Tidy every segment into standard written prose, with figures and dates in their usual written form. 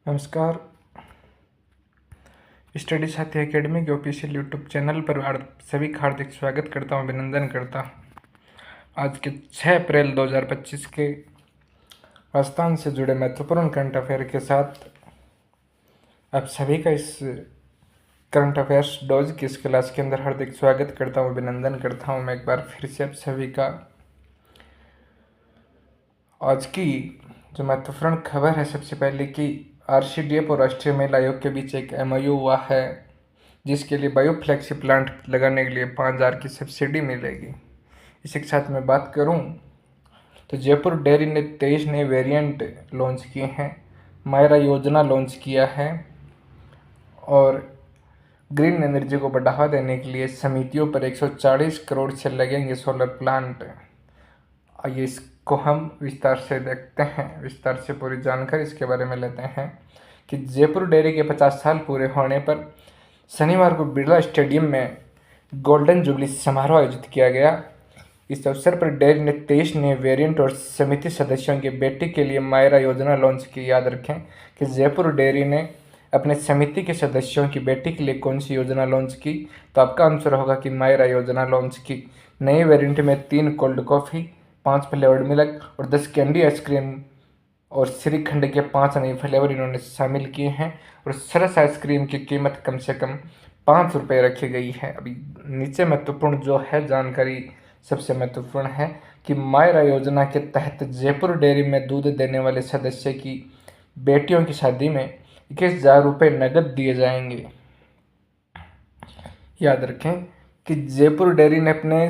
नमस्कार। स्टडी साथी एकेडमी के ऑफिशियल यूट्यूब चैनल पर आप सभी का हार्दिक स्वागत करता हूं, अभिनंदन करता हूं। आज के 6 अप्रैल 2025 के राजस्थान से जुड़े महत्वपूर्ण करंट अफेयर के साथ आप सभी का इस करंट अफेयर्स डोज की इस क्लास के अंदर हार्दिक स्वागत करता हूं, अभिनंदन करता हूं मैं एक बार फिर से आप सभी का। आज की जो महत्वपूर्ण खबर है, सबसे पहले कि आरसीडीएफ और राष्ट्रीय महिला आयोग के बीच एक एमओयू हुआ है, जिसके लिए बायोफ्लेक्सी प्लांट लगाने के लिए 5,000 की सब्सिडी मिलेगी। इसी के साथ मैं बात करूं तो जयपुर डेयरी ने 23 नए वेरिएंट लॉन्च किए हैं, मायरा योजना लॉन्च किया है और ग्रीन एनर्जी को बढ़ावा देने के लिए समितियों पर 140 करोड़ से लगेंगे सोलर प्लांट। आइए इसको हम विस्तार से देखते हैं, विस्तार से पूरी जानकारी इसके बारे में लेते हैं कि जयपुर डेयरी के 50 साल पूरे होने पर शनिवार को बिरला स्टेडियम में गोल्डन जुबली समारोह आयोजित किया गया। इस अवसर पर डेयरी ने 23 नए वेरिएंट और समिति सदस्यों की बेटी के लिए मायरा योजना लॉन्च की। याद रखें कि जयपुर डेयरी ने अपने समिति के सदस्यों की बेटी के लिए कौन सी योजना लॉन्च की, तो आपका आंसर होगा कि मायरा योजना लॉन्च की। नए वेरिएंट में 3 कोल्ड कॉफ़ी, 5 फ्लेवर्ड मिल्क और 10 कैंडी आइसक्रीम और श्रीखंड के 5 नए फ्लेवर इन्होंने शामिल किए हैं और सरस आइसक्रीम की कीमत कम से कम 5 रुपये रखी गई है। अभी नीचे महत्वपूर्ण जो है जानकारी सबसे महत्वपूर्ण है कि मायरा योजना के तहत जयपुर डेयरी में दूध देने वाले सदस्य की बेटियों की शादी में 21,000 रुपये नगद दिए जाएंगे। याद रखें कि जयपुर डेयरी ने अपने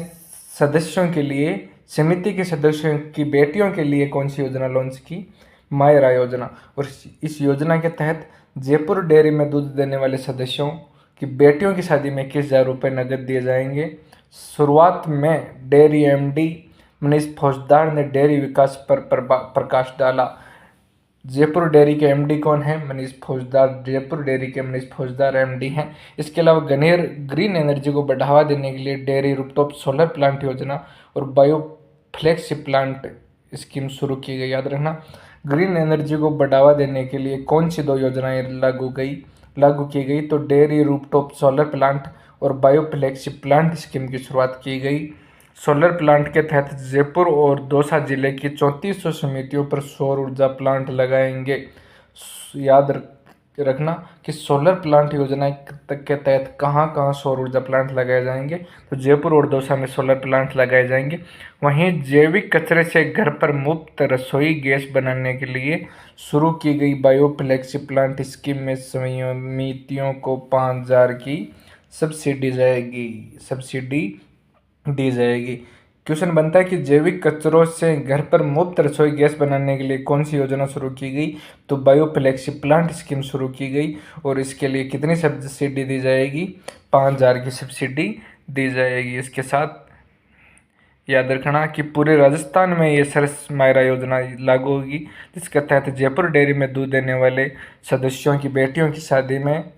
सदस्यों के लिए, समिति के सदस्यों की बेटियों के लिए कौन सी योजना लॉन्च की? मायरा योजना। और इस योजना के तहत जयपुर डेयरी में दूध देने वाले सदस्यों की बेटियों की शादी में 21,000 रुपये नगद दिए जाएंगे। शुरुआत में डेयरी एमडी मनीष फौजदार ने डेयरी विकास पर प्रकाश डाला। जयपुर डेयरी के एमडी कौन है? मनीष फौजदार। जयपुर डेयरी के मनीष फौजदार एमडी हैं। इसके अलावा गनेर ग्रीन एनर्जी को बढ़ावा देने के लिए डेयरी रूफटॉप सोलर प्लांट योजना और बायोफ्लेक्सी प्लांट स्कीम शुरू की गई। याद रखना, ग्रीन एनर्जी को बढ़ावा देने के लिए कौन सी 2 योजनाएं लागू की गई? तो डेयरी रूफटॉप सोलर प्लांट और बायोफ्लेक्सी प्लांट स्कीम की शुरुआत की गई। सोलर प्लांट के तहत जयपुर और दौसा जिले की 3400 समितियों पर सौर ऊर्जा प्लांट लगाएंगे। याद रखना कि सोलर प्लांट योजना के तहत कहाँ सौर ऊर्जा प्लांट लगाए जाएंगे? तो जयपुर और दौसा में सोलर प्लांट लगाए जाएंगे। वहीं जैविक कचरे से घर पर मुफ्त रसोई गैस बनाने के लिए शुरू की गई बायोफ्लेक्सी प्लांट स्कीम में समितियों को 5,000 की सब्सिडी दी जाएगी। क्वेश्चन बनता है कि जैविक कचरों से घर पर मुफ्त रसोई गैस बनाने के लिए कौन सी योजना शुरू की गई? तो बायोफ्लेक्सी प्लांट स्कीम शुरू की गई और इसके लिए कितनी सब्सिडी दी जाएगी? 5,000 की सब्सिडी दी जाएगी। इसके साथ याद रखना कि पूरे राजस्थान में ये सरस मायरा योजना लागू होगी, जिसके तहत जयपुर डेयरी में दूध देने वाले सदस्यों की बेटियों की शादी में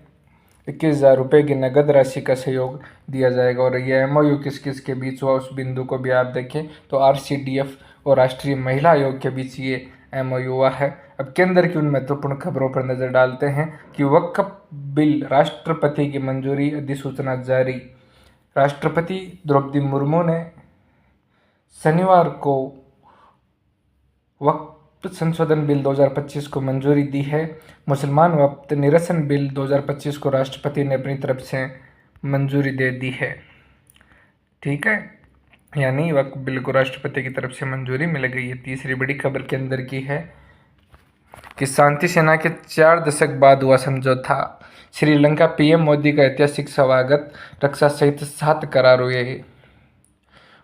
21,000 रुपये की नगद राशि का सहयोग दिया जाएगा। और ये एमओयू किस किस के बीच हुआ, उस बिंदु को भी आप देखें तो आरसीडीएफ और राष्ट्रीय महिला आयोग के बीच ये एमओयू हुआ है। अब केंद्र की उन महत्वपूर्ण खबरों पर नजर डालते हैं कि वक्फ बिल राष्ट्रपति की मंजूरी, अधिसूचना जारी। राष्ट्रपति द्रौपदी मुर्मू ने शनिवार को वक्फ संशोधन बिल 2025 को मंजूरी दी है। मुसलमान वक्फ निरसन बिल 2025 को राष्ट्रपति ने अपनी तरफ से मंजूरी दे दी है। ठीक है, यानी वक्फ बिल को राष्ट्रपति की तरफ से मंजूरी मिल गई है। तीसरी बड़ी खबर के अंदर की है कि शांति सेना के 4 दशक बाद हुआ समझौता। श्रीलंका पीएम मोदी का ऐतिहासिक स्वागत, रक्षा सहित 7 करार हुए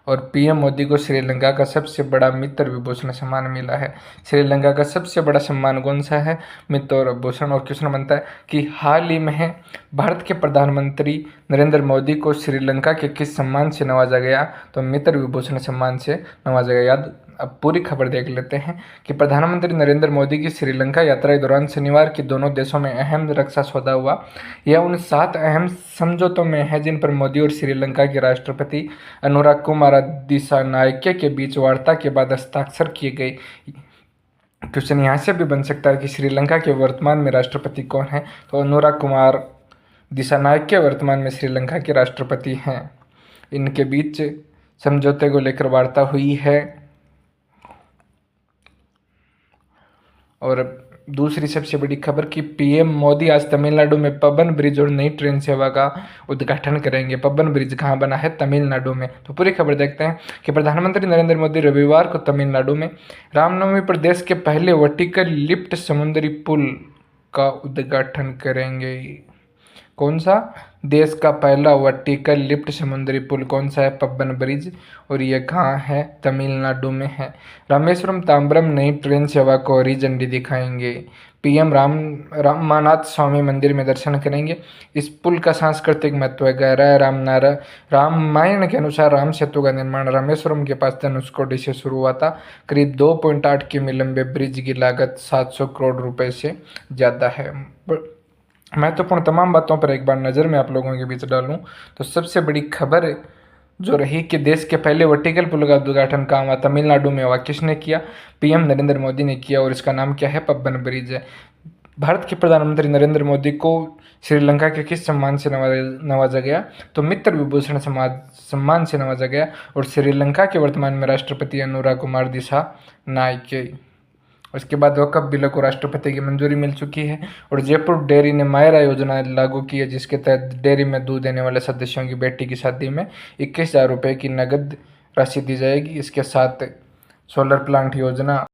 और पीएम मोदी को श्रीलंका का सबसे बड़ा मित्र विभूषण सम्मान मिला है। श्रीलंका का सबसे बड़ा सम्मान कौन सा है? मित्र विभूषण। और क्वेश्चन बनता है कि हाल ही में भारत के प्रधानमंत्री नरेंद्र मोदी को श्रीलंका के किस सम्मान से नवाजा गया? तो मित्र विभूषण सम्मान से नवाजा गया। अब पूरी खबर देख लेते हैं कि प्रधानमंत्री नरेंद्र मोदी की श्रीलंका यात्रा के दौरान शनिवार की दोनों देशों में अहम रक्षा सौदा हुआ। यह उन 7 अहम समझौतों में है जिन पर मोदी और श्रीलंका के राष्ट्रपति अनुराग कुमार दिसानायके के बीच वार्ता के बाद हस्ताक्षर किए गए। क्वेश्चन यहाँ से भी बन सकता है कि श्रीलंका के वर्तमान में राष्ट्रपति कौन है, तो अनुराग कुमार दिसानायके वर्तमान में श्रीलंका के राष्ट्रपति हैं। इनके बीच समझौते को लेकर वार्ता हुई है। और दूसरी सबसे बड़ी खबर कि पीएम मोदी आज तमिलनाडु में पबन ब्रिज और नई ट्रेन सेवा का उद्घाटन करेंगे। पबन ब्रिज कहाँ बना है? तमिलनाडु में। तो पूरी खबर देखते हैं कि प्रधानमंत्री नरेंद्र मोदी रविवार को तमिलनाडु में रामनवमी पर देश के पहले वर्टिकल लिफ्ट समुद्री पुल का उद्घाटन करेंगे। कौन सा? देश का पहला वर्टिकल लिफ्ट समुद्री पुल कौन सा है? पब्बन ब्रिज। और ये कहाँ है? तमिलनाडु में है। रामेश्वरम तांबरम नई ट्रेन सेवा को हरी झंडी दिखाएंगे। पीएम रामानाथ स्वामी मंदिर में दर्शन करेंगे। इस पुल का सांस्कृतिक महत्व गहरा है। रामायण के अनुसार राम सेतु का निर्माण रामेश्वरम के पास धनुषकोडी से शुरू हुआ था। करीब 2.8 किमी लंबे ब्रिज की लागत 700 करोड़ रुपए से ज़्यादा है। महत्वपूर्ण तमाम बातों पर एक बार नज़र में आप लोगों के बीच डालूं तो सबसे बड़ी खबर जो रही कि देश के पहले वर्टिकल पुल का उद्घाटन कहाँ हुआ? तमिलनाडु में हुआ। किसने किया? पीएम नरेंद्र मोदी ने किया। और इसका नाम क्या है? पब्बन ब्रिज है। भारत के प्रधानमंत्री नरेंद्र मोदी को श्रीलंका के किस सम्मान से नवाजा गया? तो मित्र विभूषण सम्मान से नवाजा गया। और श्रीलंका के वर्तमान में राष्ट्रपति अनुराग कुमार दिसानायके। उसके बाद वक्फ बिल को राष्ट्रपति की मंजूरी मिल चुकी है। और जयपुर डेयरी ने मायरा योजना लागू की है, जिसके तहत डेयरी में दूध देने वाले सदस्यों की बेटी की शादी में 21,000 रुपये की नगद राशि दी जाएगी। इसके साथ सोलर प्लांट योजना